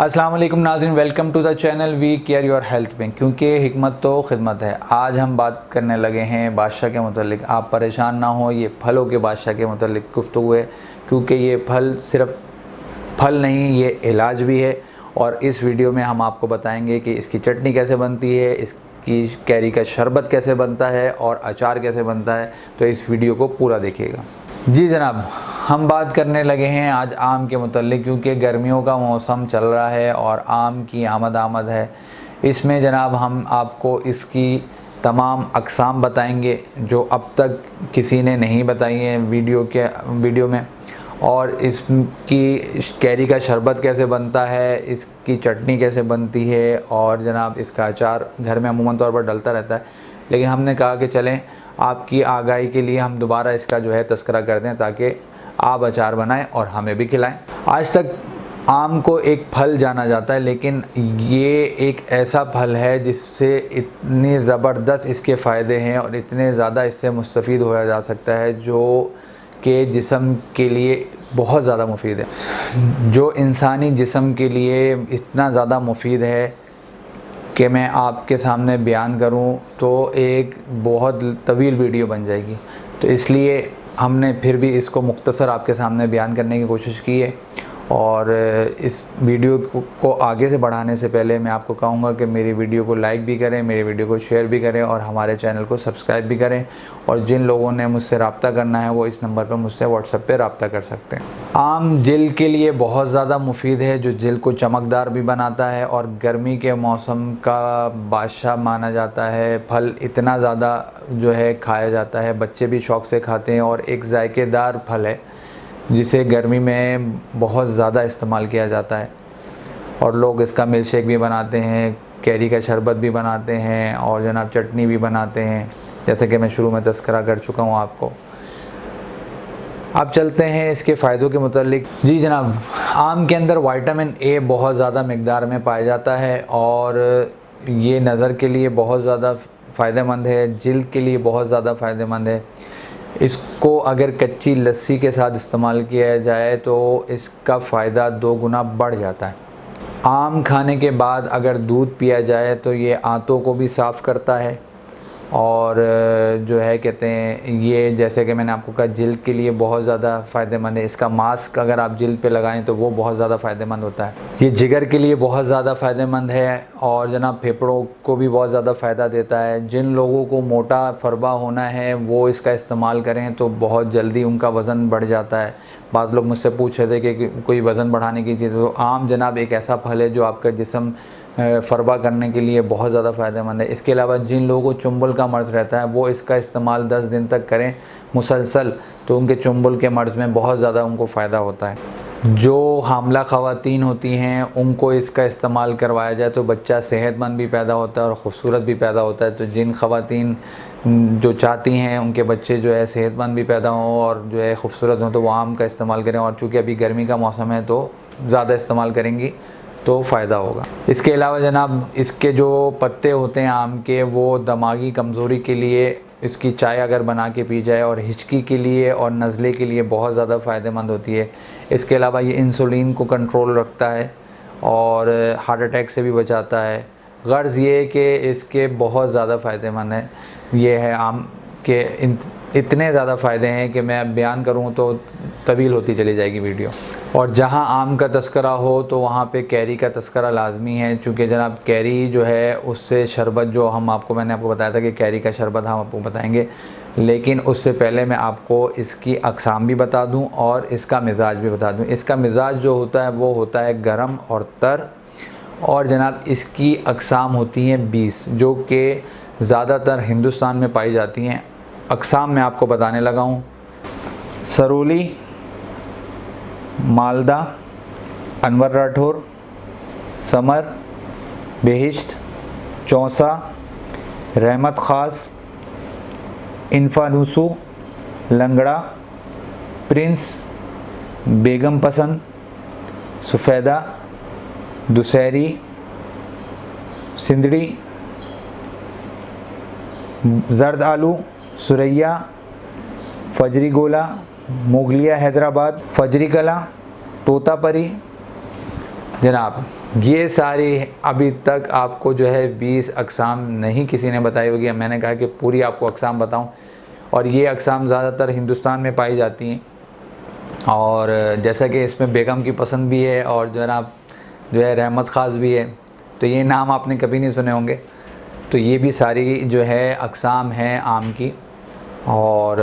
अस्सलाम वालेकुम नाज़रीन, welcome to the channel we care your health में। क्योंकि हिकमत तो खिदमत है। आज हम बात करने लगे हैं बादशाह के मुतालिक। आप परेशान ना हो, ये फलों के बादशाह के मुतालिक गुफ्तगू है, क्योंकि ये फल सिर्फ फल नहीं, ये इलाज भी है। और इस वीडियो में हम आपको बताएंगे कि इसकी चटनी कैसे बनती है, इसकी कैरी का शरबत कैसे बनता है और अचार कैसे बनता है। तो इस वीडियो को पूरा देखिएगा। जी जनाब, हम बात करने लगे हैं आज आम के मुतालिक, क्योंकि गर्मियों का मौसम चल रहा है और आम की आमद है। इसमें जनाब हम आपको इसकी तमाम अक़साम बताएंगे जो अब तक किसी ने नहीं बताई हैं वीडियो में। और इसकी कैरी का शरबत कैसे बनता है, इसकी चटनी कैसे बनती है, और जनाब इसका अचार घर में अमूमन तौर पर डलता रहता है। लेकिन हमने कहा कि चलें आपकी आगाही के लिए हम दोबारा इसका जो है तज़किरा कर दें, ताकि आप अचार बनाएं और हमें भी खिलाएं। आज तक आम को एक फल जाना जाता है, लेकिन ये एक ऐसा फल है जिससे इतने ज़बरदस्त इसके फ़ायदे हैं और इतने ज़्यादा इससे मुस्तफ़ीद होया जा सकता है, जो कि जिस्म के लिए बहुत ज़्यादा मुफीद है। जो इंसानी जिस्म के लिए इतना ज़्यादा मुफीद है कि मैं आपके सामने बयान करूं तो एक बहुत तवील वीडियो बन जाएगी। तो इसलिए हमने फिर भी इसको मुख्तसर आपके सामने बयान करने की कोशिश की है। और इस वीडियो को आगे से बढ़ाने से पहले मैं आपको कहूँगा कि मेरी वीडियो को लाइक भी करें, मेरी वीडियो को शेयर भी करें और हमारे चैनल को सब्सक्राइब भी करें। और जिन लोगों ने मुझसे रब्ता करना है वो इस नंबर पर मुझसे व्हाट्सएप पे रब्ता कर सकते हैं। आम जिल्द के लिए बहुत ज़्यादा मुफीद है, जो जिल्द को चमकदार भी बनाता है और गर्मी के मौसम का बादशाह माना जाता है। फल इतना ज़्यादा जो है खाया जाता है, बच्चे भी शौक़ से खाते हैं और एक जायकेदार फल है जिसे गर्मी में बहुत ज़्यादा इस्तेमाल किया जाता है। और लोग इसका मिल्क शेक भी बनाते हैं, कैरी का शरबत भी बनाते हैं और जनाब चटनी भी बनाते हैं, जैसे कि मैं शुरू में तज़किरा कर चुका हूँ आपको। अब चलते हैं इसके फ़ायदों के मुतालिक। जी जनाब, आम के अंदर विटामिन ए बहुत ज़्यादा मिक़दार में पाया जाता है और ये नज़र के लिए बहुत ज़्यादा फ़ायदेमंद है, जिल्द के लिए बहुत ज़्यादा फ़ायदेमंद है। इसको अगर कच्ची लस्सी के साथ इस्तेमाल किया जाए तो इसका फ़ायदा 2 गुना बढ़ जाता है। आम खाने के बाद अगर दूध पिया जाए तो ये आंतों को भी साफ़ करता है और जो है कहते हैं ये, जैसे कि मैंने आपको कहा, जिल्द के लिए बहुत ज़्यादा फ़ायदेमंद है। इसका मास्क अगर आप जिल्द पे लगाएं तो वो बहुत ज़्यादा फ़ायदेमंद होता है। ये जिगर के लिए बहुत ज़्यादा फ़ायदेमंद है और जनाब फेफड़ों को भी बहुत ज़्यादा फ़ायदा देता है। जिन लोगों को मोटा फरबा होना है वो इसका इस्तेमाल करें तो बहुत जल्दी उनका वज़न बढ़ जाता है। बाज़ लोग मुझसे पूछ रहे थे कि कोई वज़न बढ़ाने की चीज़, तो आम जनाब एक ऐसा फल है जो आपका जिस्म फरबा करने के लिए बहुत ज़्यादा फ़ायदेमंद है। इसके अलावा जिन लोगों को चुंबल का मर्ज़ रहता है वो इसका इस्तेमाल 10 दिन तक करें मुसलसल, तो उनके चुंबल के मर्ज़ में बहुत ज़्यादा उनको फ़ायदा होता है। जो हामला ख़वातीन होती हैं उनको इसका इस्तेमाल करवाया जाए तो बच्चा सेहतमंद भी पैदा होता है और ख़ूबसूरत भी पैदा होता है। तो जिन ख़वातीन जो चाहती हैं उनके बच्चे जो है सेहतमंद भी पैदा हों और जो है ख़ूबसूरत हों, तो वो आम का इस्तेमाल करें। और चूँकि अभी गर्मी का मौसम है तो ज़्यादा इस्तेमाल करेंगी तो फ़ायदा होगा। इसके अलावा जनाब इसके जो पत्ते होते हैं आम के, वो दिमागी कमज़ोरी के लिए इसकी चाय अगर बना के पी जाए और हिचकी के लिए और नज़ले के लिए बहुत ज़्यादा फ़ायदेमंद होती है। इसके अलावा ये इंसुलिन को कंट्रोल रखता है और हार्ट अटैक से भी बचाता है। गर्ज़ ये कि इसके बहुत ज़्यादा फ़ायदेमंद है। ये है आम के इतने ज़्यादा फ़ायदे हैं कि मैं अब बयान करूँ तो तवील होती चली जाएगी वीडियो। और जहाँ आम का तस्करा हो तो वहाँ पे कैरी का तस्करा लाजमी है, चूँकि जनाब कैरी जो है उससे शरबत जो मैंने आपको बताया था कि कैरी का शरबत हम आपको बताएंगे। लेकिन उससे पहले मैं आपको इसकी अक़साम भी बता दूँ और इसका मिज़ाज भी बता दूँ। इसका मिज़ाज जो होता है वो होता है गर्म और तर, और जनाब इसकी अक़साम होती हैं 20, जो कि ज़्यादातर हिंदुस्तान में पाई जाती हैं। अक़साम मैं आपको बताने लगा हूँ। सरूली, मालदा, अनवर राठौर, समर, बेहिश्त, चौसा, रहमत ख़ास, इन्फानूसू, लंगड़ा, प्रिंस, बेगम पसंद, सफ़ेदा, दुसहरी, सिंदड़ी, जर्द आलू, सुरैया, फजरी गोला, मुगलिया हैदराबाद, फजरी कला, तोतापरी, जनाब ये सारी अभी तक आपको जो है 20 अक़साम नहीं किसी ने बताई होगी। मैंने कहा कि पूरी आपको अक़साम बताऊं, और ये अक़साम ज़्यादातर हिंदुस्तान में पाई जाती हैं। और जैसा कि इसमें बेगम की पसंद भी है और जनाब जो है रहमत ख़ास भी है, तो ये नाम आपने कभी नहीं सुने होंगे। तो ये भी सारी जो है अक़साम हैं आम की। और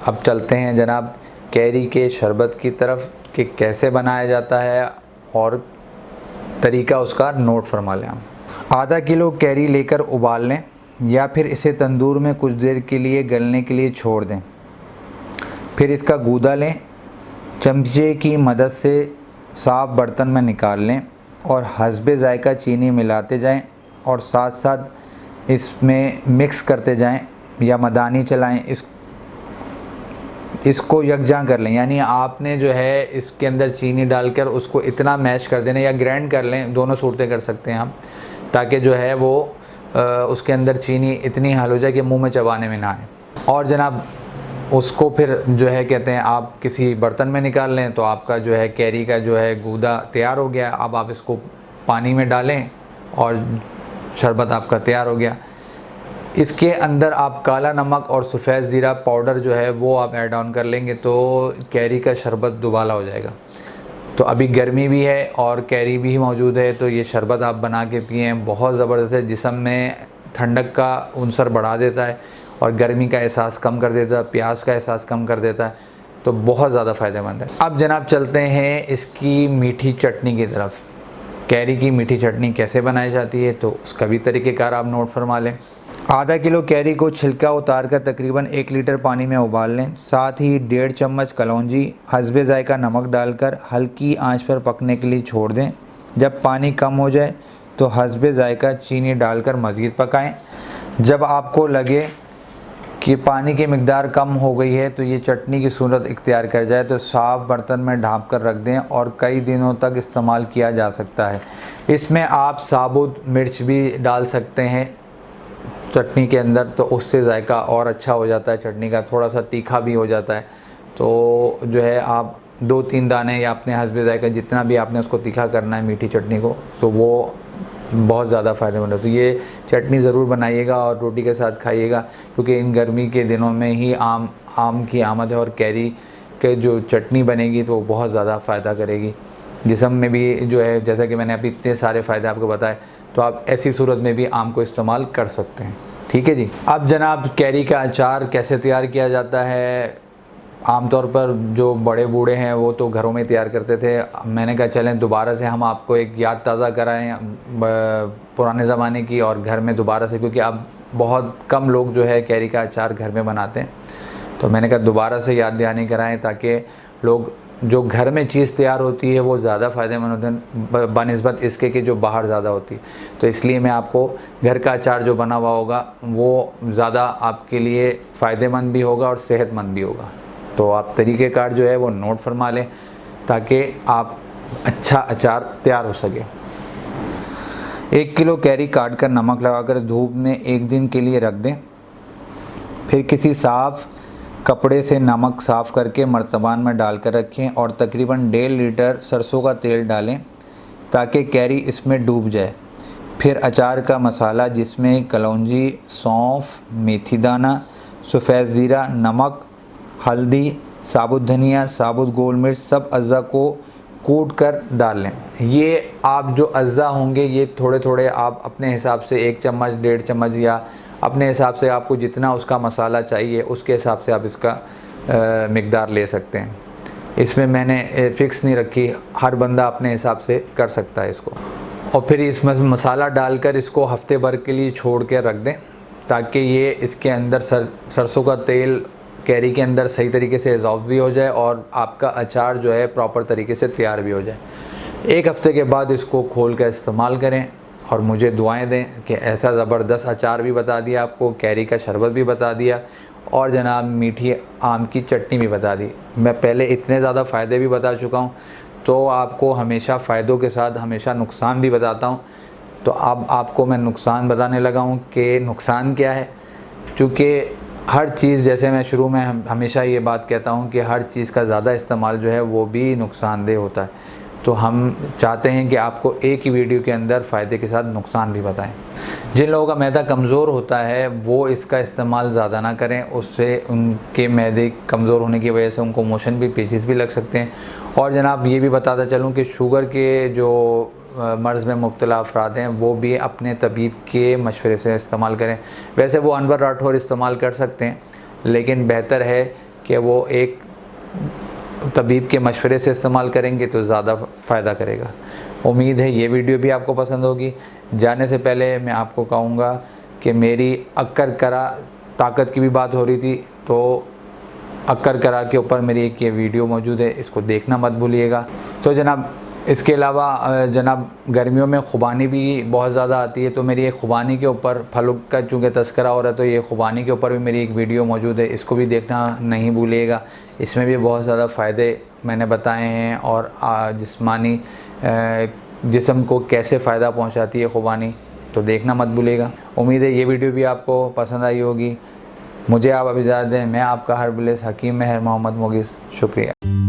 अब चलते हैं जनाब कैरी के शरबत की तरफ कि कैसे बनाया जाता है और तरीका उसका नोट फरमा लें। हम आधा किलो कैरी लेकर उबाल लें या फिर इसे तंदूर में कुछ देर के लिए गलने के लिए छोड़ दें। फिर इसका गूदा लें, चमचे की मदद से साफ़ बर्तन में निकाल लें और हस्बे ज़ायका चीनी मिलाते जाएं और साथ साथ इसमें मिक्स करते जाएं या मदानी चलाएं। इसको यकजां कर लें, यानी आपने जो है इसके अंदर चीनी डालकर उसको इतना मैश कर देना या ग्राइंड कर लें, दोनों सूरतें कर सकते हैं हम, ताकि जो है वो उसके अंदर चीनी इतनी हल हो जाए कि मुंह में चबाने में ना आए। और जनाब उसको फिर जो है कहते हैं आप किसी बर्तन में निकाल लें, तो आपका जो है कैरी का जो है गूदा तैयार हो गया। अब आप इसको पानी में डालें और शरबत आपका तैयार हो गया। इसके अंदर आप काला नमक और सफ़ेद ज़ीरा पाउडर जो है वो आप ऐड ऑन कर लेंगे तो कैरी का शरबत दुबाला हो जाएगा। तो अभी गर्मी भी है और कैरी भी मौजूद है, तो ये शरबत आप बना के पिएँ, बहुत ज़बरदस्त है। जिस्म में ठंडक का उनसर बढ़ा देता है और गर्मी का एहसास कम कर देता है, प्यास का एहसास कम कर देता है, तो बहुत ज़्यादा फ़ायदेमंद है। अब जनाब चलते हैं इसकी मीठी चटनी की तरफ। कैरी की मीठी चटनी कैसे बनाई जाती है तो उसका भी तरीक़ेकार आप नोट फरमा लें। आधा किलो कैरी को छिलका उतार कर तकरीबन 1 लीटर पानी में उबाल लें। साथ ही 1.5 चम्मच कलौंजी हस्बे ज़ायका नमक डालकर हल्की आंच पर पकने के लिए छोड़ दें। जब पानी कम हो जाए तो हस्बे ज़ायका चीनी डालकर मज़ीद पकाएं। जब आपको लगे कि पानी की मिकदार कम हो गई है तो ये चटनी की सूरत इख्तियार कर जाए तो साफ़ बर्तन में ढाँप कर रख दें और कई दिनों तक इस्तेमाल किया जा सकता है। इसमें आप साबुत मिर्च भी डाल सकते हैं चटनी के अंदर, तो उससे जायका और अच्छा हो जाता है चटनी का, थोड़ा सा तीखा भी हो जाता है। तो जो है आप 2-3 दाने या अपने हस्बे जायका जितना भी आपने उसको तीखा करना है मीठी चटनी को, तो वो बहुत ज़्यादा फ़ायदेमंद है। तो ये चटनी ज़रूर बनाइएगा और रोटी के साथ खाइएगा, क्योंकि इन गर्मी के दिनों में ही आम की आमद है और कैरी के जो चटनी बनेगी तो वो बहुत ज़्यादा फ़ायदा करेगी। जिस्म में भी जो है, जैसा कि मैंने अभी इतने सारे फ़ायदे आपको बताए, तो आप ऐसी सूरत में भी आम को इस्तेमाल कर सकते हैं। ठीक है जी। अब जनाब कैरी का अचार कैसे तैयार किया जाता है। आमतौर पर जो बड़े बूढ़े हैं वो तो घरों में तैयार करते थे। मैंने कहा चलें दोबारा से हम आपको एक याद ताज़ा कराएं पुराने ज़माने की, और घर में दोबारा से, क्योंकि अब बहुत कम लोग जो है कैरी का अचार घर में बनाते हैं। तो मैंने कहा दोबारा से याद दहानी कराएं ताकि लोग, जो घर में चीज़ तैयार होती है वो ज़्यादा फ़ायदेमंद होते हैं बनिस्बत इसके कि जो बाहर ज़्यादा होती है। तो इसलिए मैं आपको घर का अचार जो बना हुआ होगा वो ज़्यादा आपके लिए फ़ायदेमंद भी होगा और सेहतमंद भी होगा। तो आप तरीक़ेकार जो है वो नोट फरमा लें ताकि आप अच्छा अचार तैयार हो सके। 1 किलो कैरी काट कर नमक लगाकर धूप में 1 दिन के लिए रख दें। फिर किसी साफ़ कपड़े से नमक साफ़ करके मर्तबान में डालकर रखें और तकरीबन 1.5 लीटर सरसों का तेल डालें ताकि कैरी इसमें डूब जाए। फिर अचार का मसाला जिसमें कलौंजी, सौंफ, मेथी दाना, सफ़ेद ज़ीरा, नमक, हल्दी, साबुत धनिया, साबुत गोल मिर्च, सब अज़्ज़ा को कूट कर डाल लें। ये आप जो अज़्ज़ा होंगे ये थोड़े थोड़े आप अपने हिसाब से 1 चम्मच 1.5 चम्मच या अपने हिसाब से आपको जितना उसका मसाला चाहिए उसके हिसाब से आप इसका मिक़दार ले सकते हैं। इसमें मैंने फ़िक्स नहीं रखी, हर बंदा अपने हिसाब से कर सकता है इसको। और फिर इसमें मसाला डालकर इसको हफ़्ते भर के लिए छोड़ के रख दें ताकि ये इसके अंदर सरसों का तेल कैरी के अंदर सही तरीके से एब्ज़ॉर्ब भी हो जाए और आपका अचार जो है प्रॉपर तरीके से तैयार भी हो जाए। 1 हफ़्ते के बाद इसको खोल कर इस्तेमाल करें और मुझे दुआएं दें कि ऐसा ज़बरदस्त अचार भी बता दिया आपको, कैरी का शरबत भी बता दिया और जनाब मीठी आम की चटनी भी बता दी। मैं पहले इतने ज़्यादा फ़ायदे भी बता चुका हूँ, तो आपको हमेशा फ़ायदों के साथ हमेशा नुकसान भी बताता हूँ। तो अब आपको मैं नुकसान बताने लगा हूँ कि नुकसान क्या है, क्योंकि हर चीज़, जैसे मैं शुरू में हमेशा ये बात कहता हूँ कि हर चीज़ का ज़्यादा इस्तेमाल जो है वो भी नुकसानदेह होता है। तो हम चाहते हैं कि आपको एक ही वीडियो के अंदर फ़ायदे के साथ नुकसान भी बताएं। जिन लोगों का मैदा कमज़ोर होता है वो इसका इस्तेमाल ज़्यादा ना करें, उससे उनके मैदे कमज़ोर होने की वजह से उनको मोशन भी, पेचिस भी लग सकते हैं। और जनाब ये भी बताता चलूँ कि शुगर के जो मर्ज़ में मुब्तला अफराद हैं वो भी अपने तबीब के मशवरे से इस्तेमाल करें। वैसे वो अनवर राठौर इस्तेमाल कर सकते हैं, लेकिन बेहतर है कि वो एक तबीब के मशवरे से इस्तेमाल करेंगे तो ज़्यादा फ़ायदा करेगा। उम्मीद है ये वीडियो भी आपको पसंद होगी। जाने से पहले मैं आपको कहूँगा कि मेरी अक्कर करा ताकत की भी बात हो रही थी, तो अक्कर करा के ऊपर मेरी एक ये वीडियो मौजूद है, इसको देखना मत भूलिएगा। तो जनाब इसके अलावा जनाब गर्मियों में ख़ुबानी भी बहुत ज़्यादा आती है, तो मेरी एक ख़ुबानी के ऊपर, फलों का चूँकि तस्करा हो रहा है तो ये ख़ुबानी के ऊपर भी मेरी एक वीडियो मौजूद है, इसको भी देखना नहीं भूलिएगा। इसमें भी बहुत ज़्यादा फ़ायदे मैंने बताए हैं और जिस्मानी जिस्म को कैसे फ़ायदा पहुँचाती है ख़ुबानी, तो देखना मत भूलिएगा। उम्मीद है ये वीडियो भी आपको पसंद आई होगी। मुझे आप अब इजाज़त दें। मैं आपका हर्बलिस्ट हकीम महर मोहम्मद मुगिस, शुक्रिया।